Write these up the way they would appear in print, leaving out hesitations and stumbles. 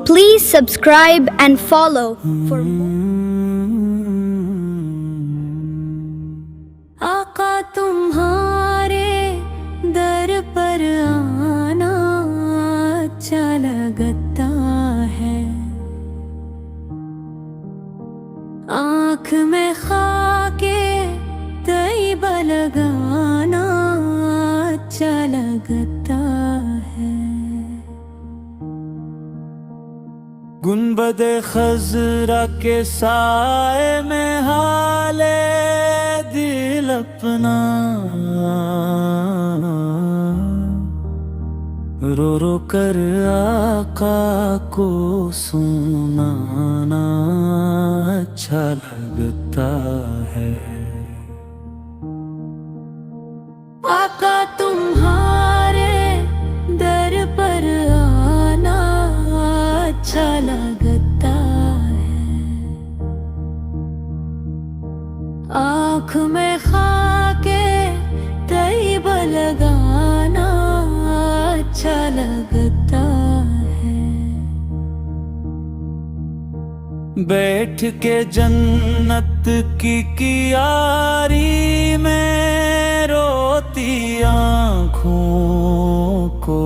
Please subscribe and follow for more. आका तुम्हारे दर पर आना अच्छा लगता है, आँख में खाके तैयबा लगाना अच्छा लगता है। गुंबदे खजरा के साए में हाले दिल अपना रो रो कर आका को सुनाना अच्छा लगता है। आका तुम्हारे दर पर आना अच्छा लगता है, आँख में खाके तैयबा लगाना अच्छा लगता है। बैठ के जन्नत की कियारी में रोती आँखों को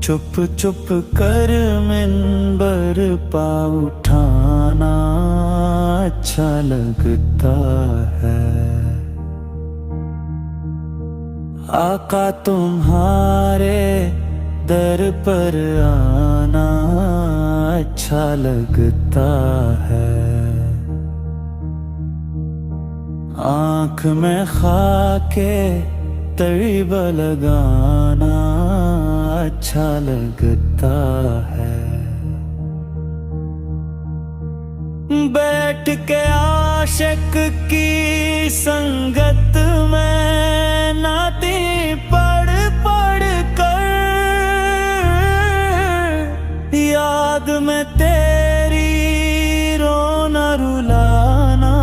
चुप चुप कर मिंबर पा उठाना अच्छा लगता है। आका तुम्हारे दर पर आना अच्छा लगता है, आँख में खाके तैयबा लगाना अच्छा लगता है। बैठ के आशिक की संगत में नाती पढ़ पढ़ कर याद में तेरी रोना रुलाना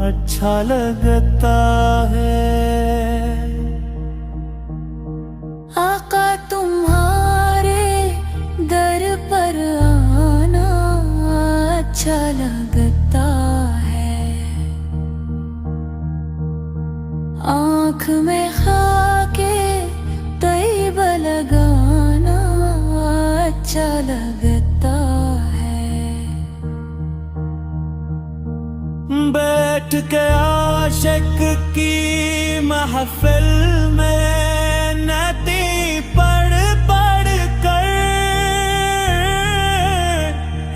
अच्छा लगता है। आका तुम्हारे दर पर आना अच्छा लगता है, आँख में खाके तैयबा लगाना अच्छा लगता है। बैठ के आशिक की महफिल में नती पढ़ पढ़ कर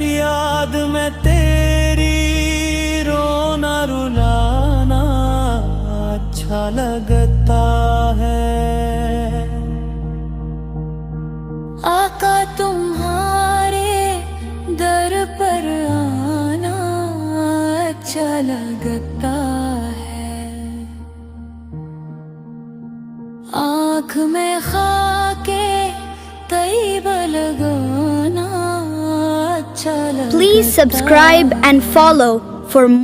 याद में तेरी रोना रुलाना अच्छा लगता है। आका तुम्हारे दर पर आना अच्छा लगता है, आँख में खाके तैयबा लगाना अच्छा लगता है। Please subscribe and follow for more.